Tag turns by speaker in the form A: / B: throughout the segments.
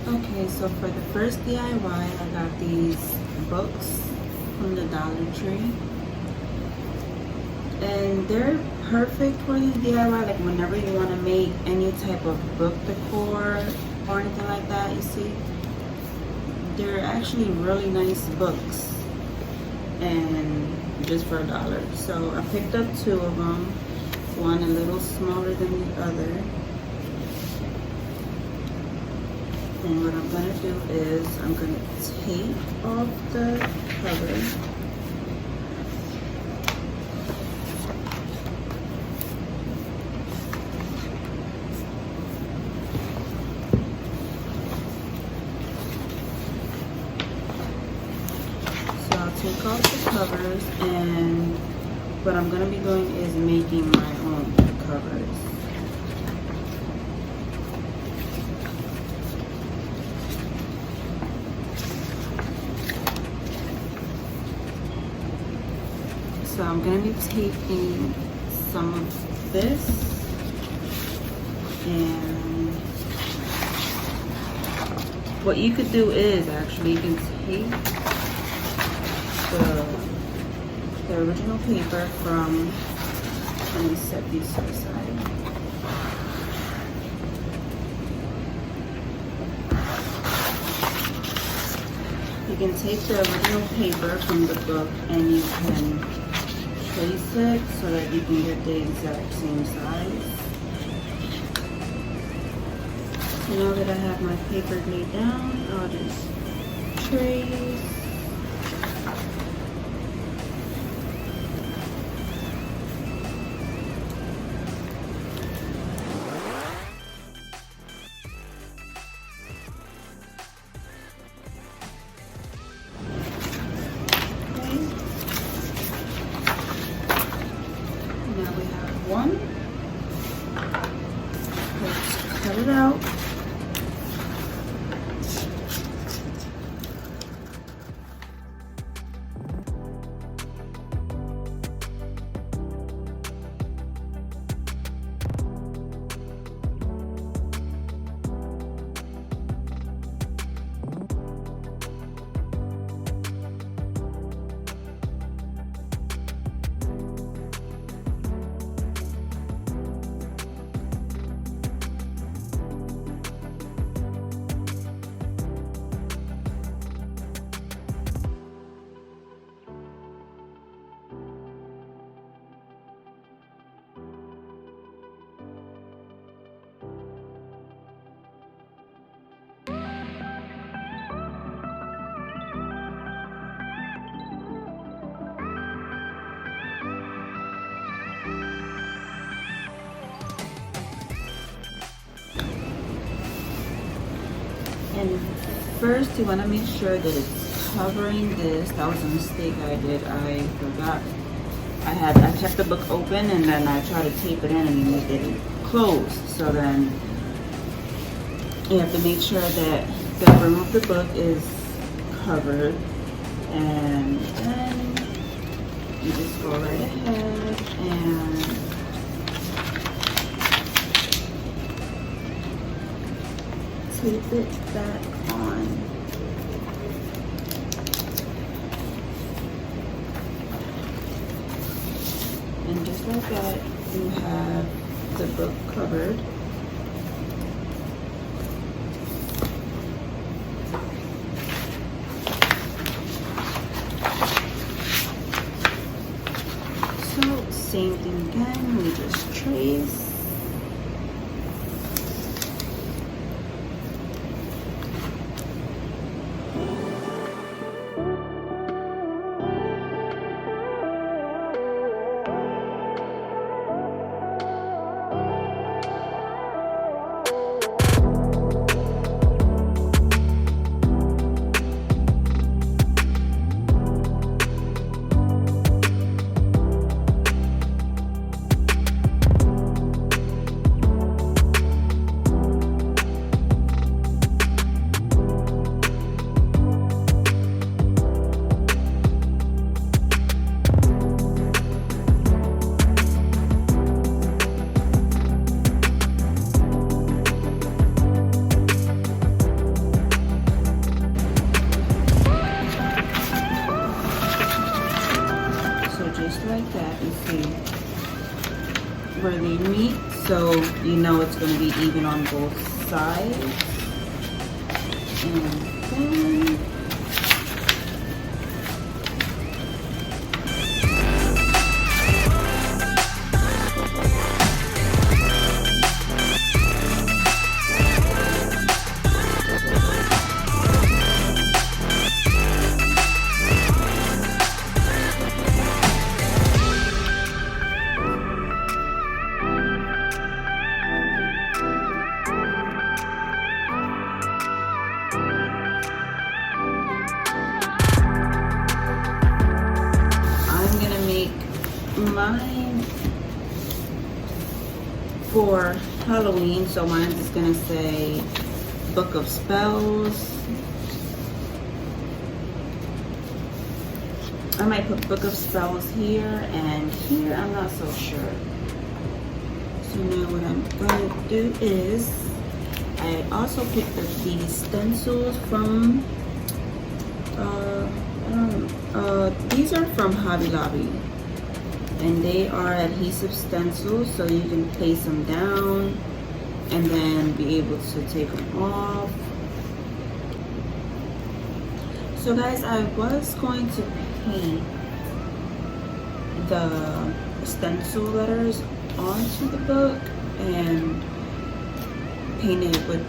A: Okay, so for the first DIY, I got these books from the Dollar Tree. And they're perfect for these DIY, like whenever you want to make any type of book decor or anything like that, you see. They're actually really nice books, and just for $1. So I picked up 2 of them, one a little smaller than the other. And what I'm gonna do is I'm gonna take off the cover. So I'll take off the covers, and what I'm gonna be doing is making my own covers. So I'm going to be taking some of this, and what you could do is actually you can take the original paper from, let me set these to the side. You can take the original paper from the book and you can trace it so that you can get the exact same size. So now that I have my paper laid down, I'll just trace. One. Let's cut it out. And first you want to make sure that it's covering this. That was a mistake I did. I forgot. I kept the book open and then I tried to tape it in and it didn't close. So then you have to make sure that the brim of the book is covered, and then you just go right ahead and tape it back on. And just like that, you have the book covered. So, same thing again, we just trace. you know it's going to be even on both sides. And then mine for Halloween, so mine is gonna say Book of Spells. I might put Book of Spells here and here, I'm not so sure. So now what I'm going to do is, I also picked up these stencils from, these are from Hobby Lobby. And they are adhesive stencils, so you can place them down and then be able to take them off. So guys, I was going to paint the stencil letters onto the book and paint it with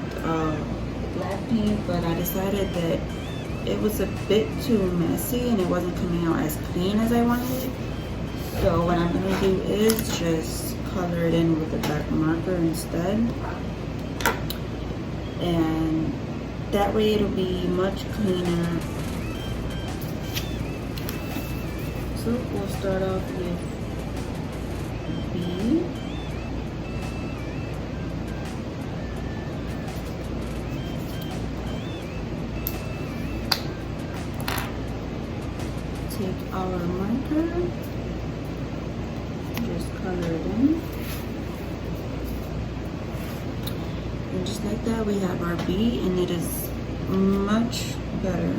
A: black paint, but I decided that it was a bit too messy and it wasn't coming out as clean as I wanted it. So what I'm gonna do is just color it in with a black marker instead. And that way it'll be much cleaner. So we'll start off with B. Take our marker. Just color it in. And just like that, we have our B, and it is much better.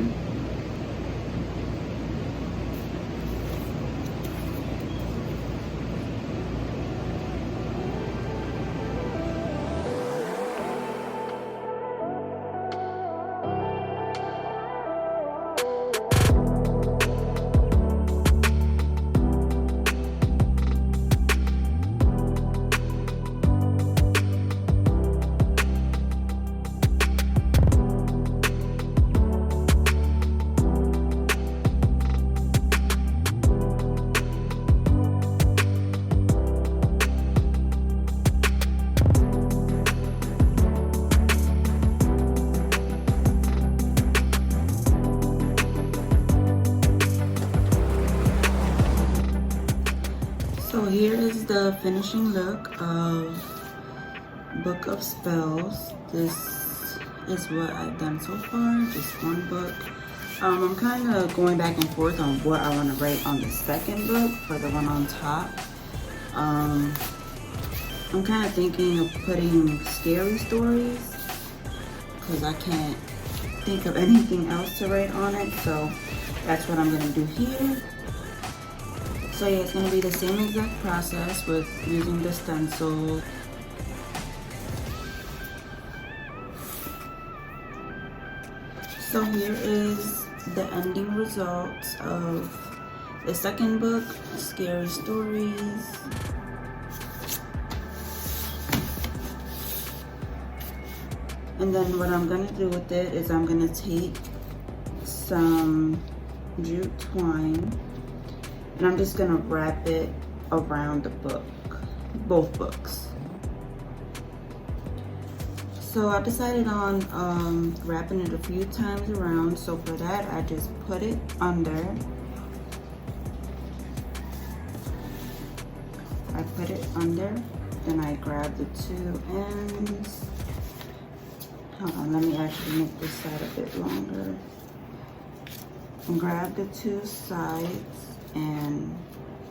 A: So here is the finishing look of Book of Spells. This is what I've done so far, just one book. I'm kind of going back and forth on what I want to write on the second book for the one on top. I'm kind of thinking of putting scary stories because I can't think of anything else to write on it, so that's what I'm going to do here. So yeah, it's going to be the same exact process with using the stencil. So here is the ending results of the second book, Scary Stories. And then what I'm going to do with it is I'm going to take some jute twine and I'm just going to wrap it around the book, both books. So I decided on wrapping it a few times around. So for that, I just put it under. I put it under, then I grab the two ends. Hold on, let me actually make this side a bit longer. And grab the two sides and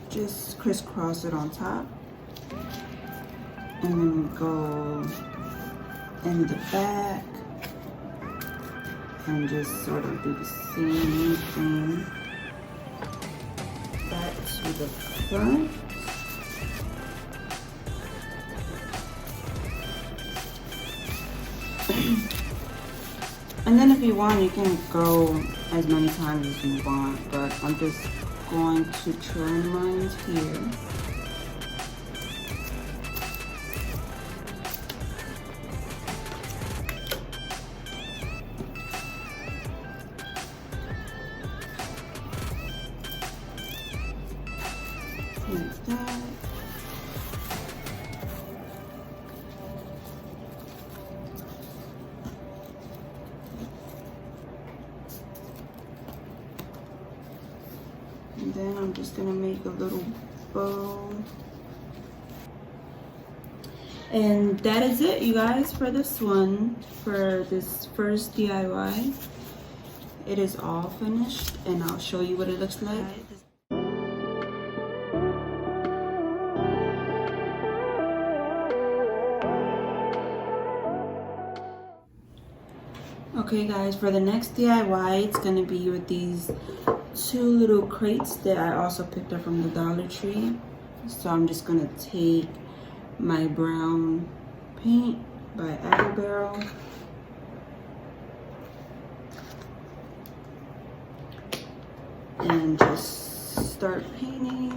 A: just crisscross it on top. And then go in the back and just sort of do the same thing back to the front. And then if you want, you can go as many times as you want, but I'm just going to turn mine here. Like that. And then I'm just gonna make a little bow. And that is it, you guys, for this one, for this first DIY. It is all finished, and I'll show you what it looks like. Okay guys, for the next DIY, it's gonna be with these two little crates that I also picked up from the Dollar Tree. So I'm just gonna take my brown paint by Apple Barrel, and just start painting.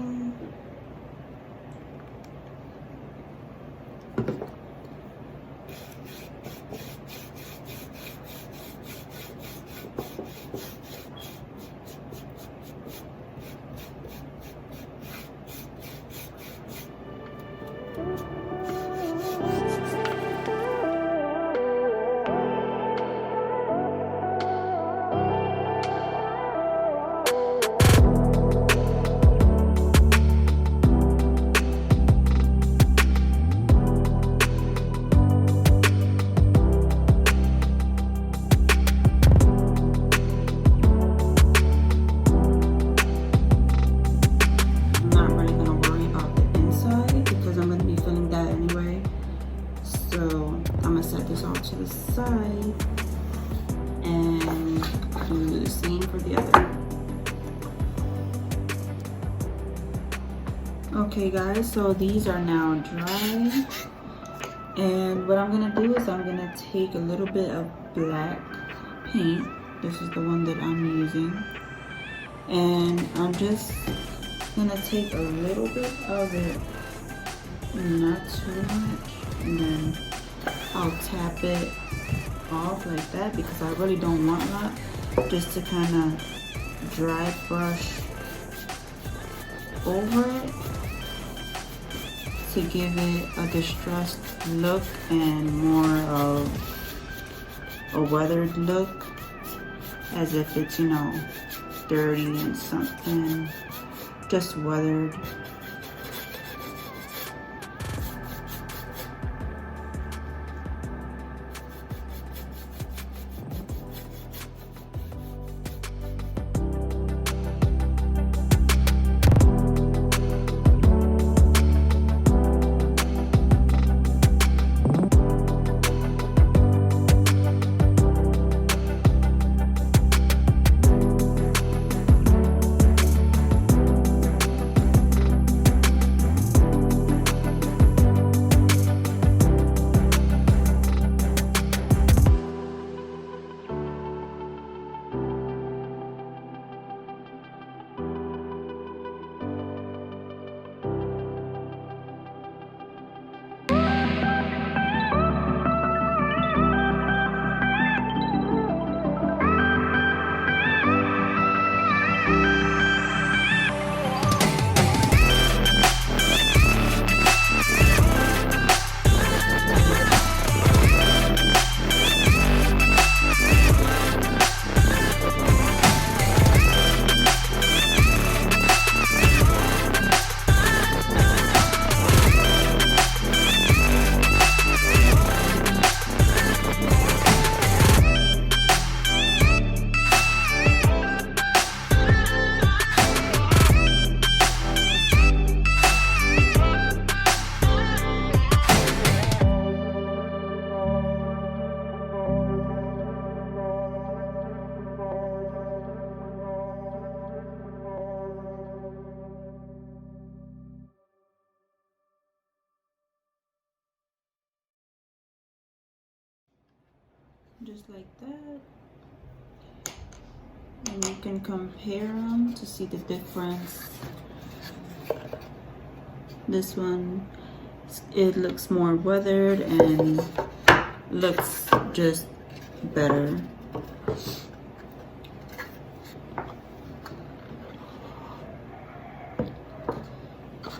A: To the side and do the same for the other. Okay guys, so these are now dry, and what I'm gonna do is I'm gonna take a little bit of black paint. This is the one that I'm using, and I'm just gonna take a little bit of it, not too much, and then I'll tap it off like that because I really don't want a lot, just to kind of dry brush over it to give it a distressed look and more of a weathered look, as if it's, you know, dirty and something, just weathered. just like that. And you can compare them to see the difference. This one, it looks more weathered and looks just better.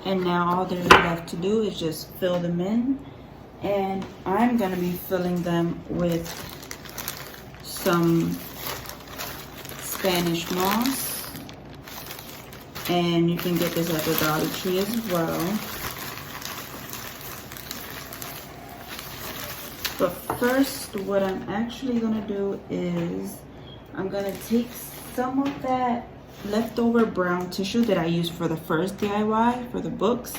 A: And now all there's left to do is just fill them in. And I'm gonna be filling them with some Spanish moss. And you can get this at the Dollar Tree as well. But first, what I'm actually gonna do is I'm gonna take some of that leftover brown tissue that I used for the first DIY for the books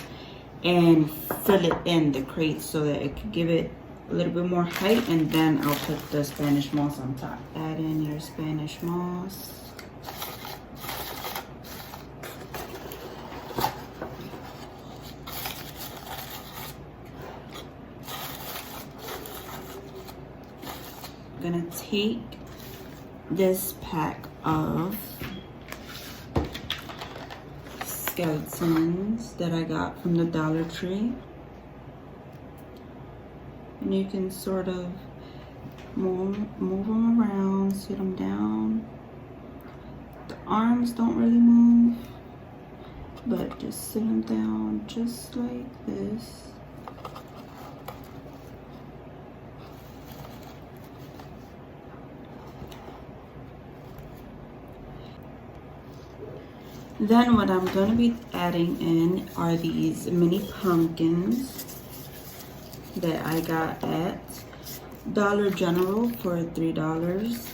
A: and fill it in the crate so that it could give it a little bit more height, and then I'll put the Spanish moss on top. Add in your Spanish moss. I'm gonna take this pack of skeletons that I got from the Dollar Tree, and you can sort of move them around, sit them down. The arms don't really move, but just sit them down just like this. Then what I'm going to be adding in are these mini pumpkins that I got at Dollar General for $3.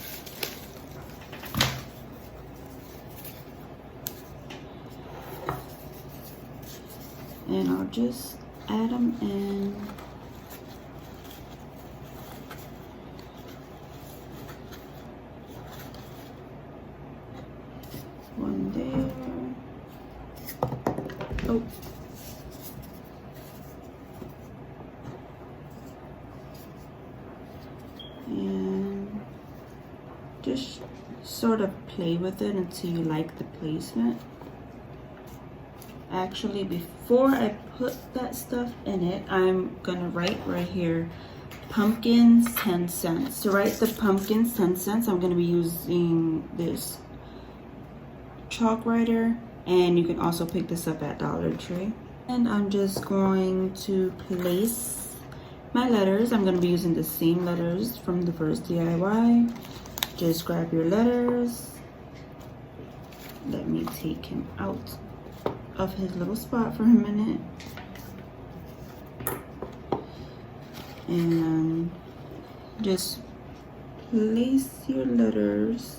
A: And I'll just add them in. One there. Oh. And just sort of play with it until you like the placement. Actually, before I put that stuff in it, I'm gonna write right here, pumpkins 10 cents. To write the pumpkins 10 cents, I'm gonna be using this chalk writer, and you can also pick this up at Dollar Tree. And I'm just going to place my letters. I'm going to be using the same letters from the first DIY. Just grab your letters. Let me take him out of his little spot for a minute. And just place your letters.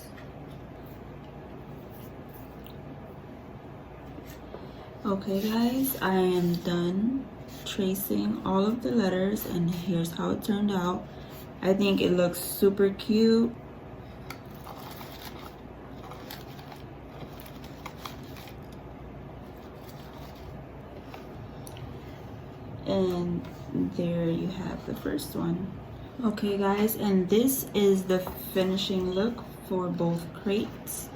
A: Okay guys, I am done tracing all of the letters, and here's how it turned out. I think it looks super cute. And there you have the first one. Okay guys, and this is the finishing look for both crates.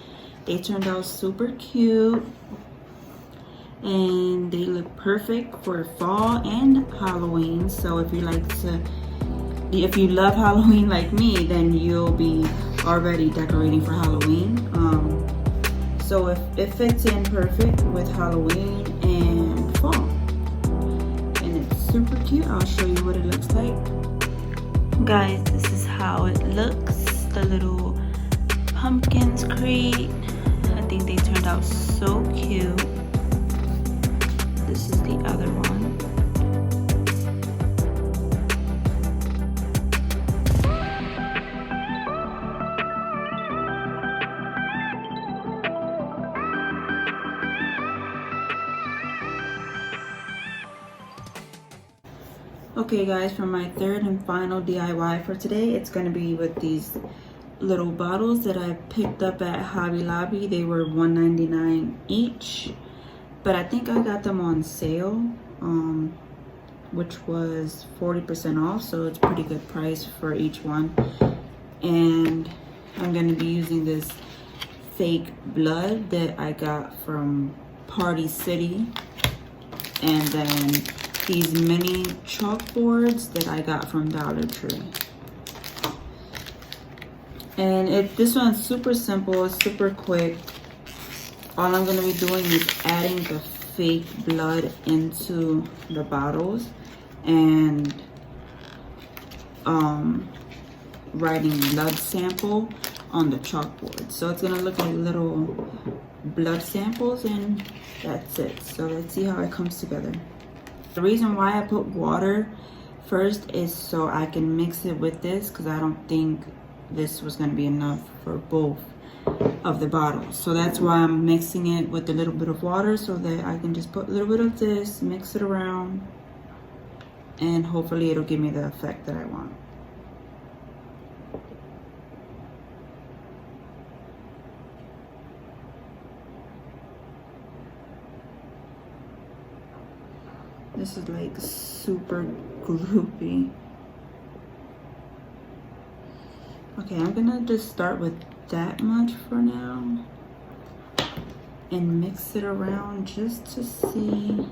A: They turned out super cute, and they look perfect for fall and Halloween. So if you love Halloween like me, then you'll be already decorating for Halloween. So if it fits in perfect with Halloween and fall, and it's super cute. I'll show you what it looks like. Guys, this is how it looks. The little pumpkins crate. I think they turned out so cute. This is the other one. Okay guys, for my third and final DIY for today, it's going to be with these little bottles that I picked up at Hobby Lobby. They were $1.99 each. But I think I got them on sale, which was 40% off, so it's a pretty good price for each one. And I'm going to be using this fake blood that I got from Party City, and then these mini chalkboards that I got from Dollar Tree. And this one's super simple, super quick. All I'm going to be doing is adding the fake blood into the bottles and writing blood sample on the chalkboard. So it's going to look like little blood samples, and that's it. So let's see how it comes together. The reason why I put water first is so I can mix it with this, because I don't think this was going to be enough for both of the bottles. So that's why I'm mixing it with a little bit of water, so that I can just put a little bit of this, mix it around, and hopefully it'll give me the effect that I want. This is like super gloopy. Okay, I'm gonna just start with that much for now and mix it around just to see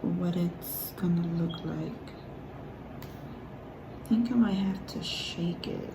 A: what it's gonna look like. I think I might have to shake it.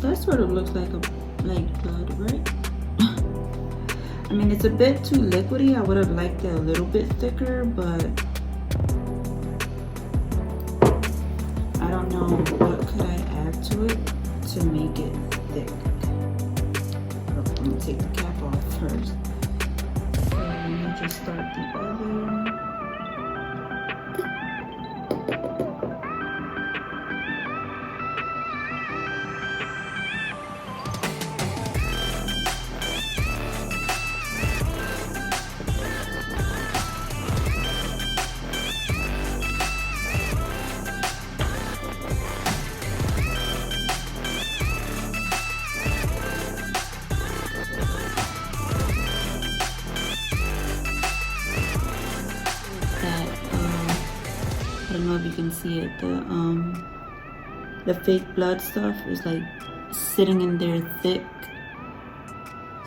A: That sort of looks like blood, right? I mean, it's a bit too liquidy. I would have liked it a little bit thicker, but I don't know what could I add to it to make it thick. I'm gonna take the cap off first. So let me just start the other. I don't know if you can see it. The fake blood stuff is like sitting in there thick,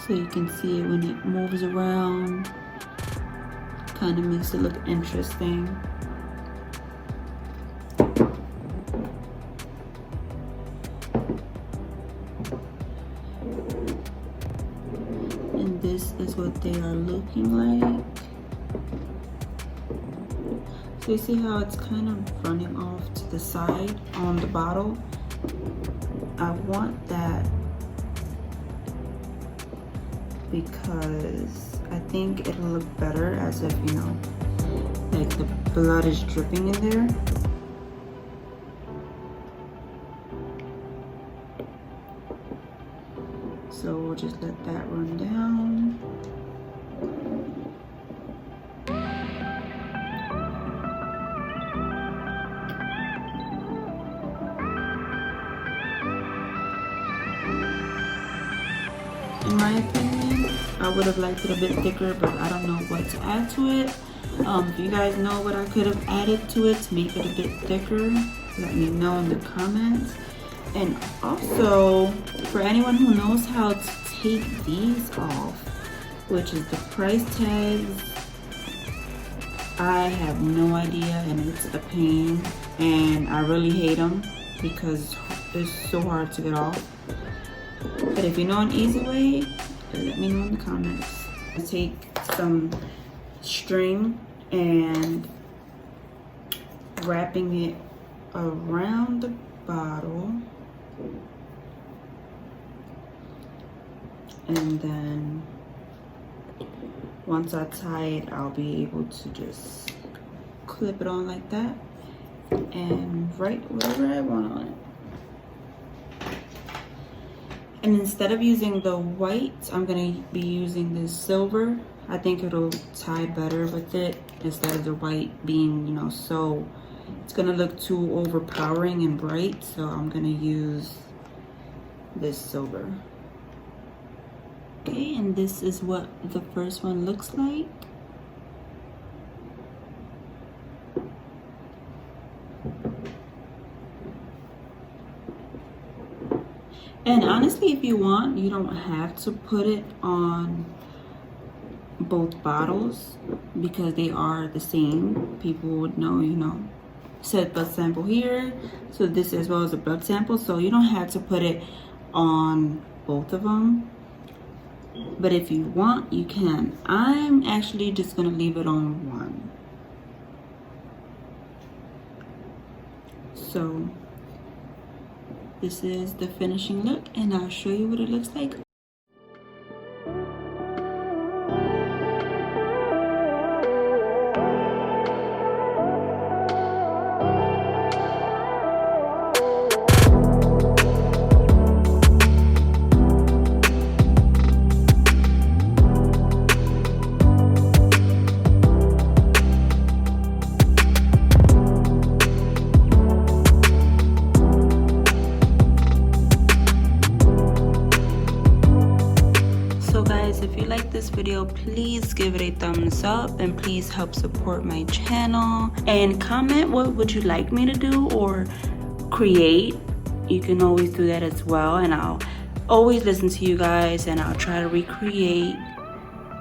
A: so you can see it when it moves around. Kind of makes it look interesting. And this is what they are looking like. So you see how it's kind of running off to the side on the bottle? I want that because I think it'll look better as if, you know, like the blood is dripping in there. So we'll just let that run down. In my opinion, I would have liked it a bit thicker, but I don't know what to add to it. If you guys know what I could have added to it to make it a bit thicker, let me know in the comments. And also, for anyone who knows how to take these off, which is the price tags, I have no idea, and it's a pain, and I really hate them because it's so hard to get off. But if you know an easy way, let me know in the comments. I take some string and wrapping it around the bottle, and then once I tie it, I'll be able to just clip it on like that, and write whatever I want on it. And instead of using the white, I'm gonna be using this silver. I think it'll tie better with it instead of the white being, you know, so it's gonna look too overpowering and bright. So I'm gonna use this silver. Okay, and this is what the first one looks like. And honestly, if you want, you don't have to put it on both bottles because they are the same. People would know, you know, said blood sample here. So this as well as a blood sample. So you don't have to put it on both of them. But if you want, you can. I'm actually just gonna leave it on one. So this is the finishing look, and I'll show you what it looks like. If you like this video, please give it a thumbs up and please help support my channel, and comment what would you like me to do or create. You can always do that as well, and I'll always listen to you guys, and I'll try to recreate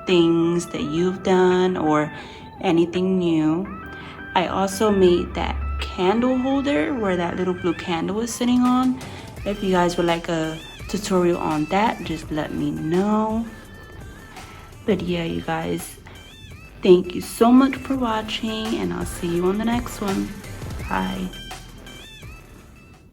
A: things that you've done or anything new. I also made that candle holder where that little blue candle is sitting on. If you guys would like a tutorial on that, just let me know. But yeah, you guys, thank you so much for watching, and I'll see you on the next one. Bye.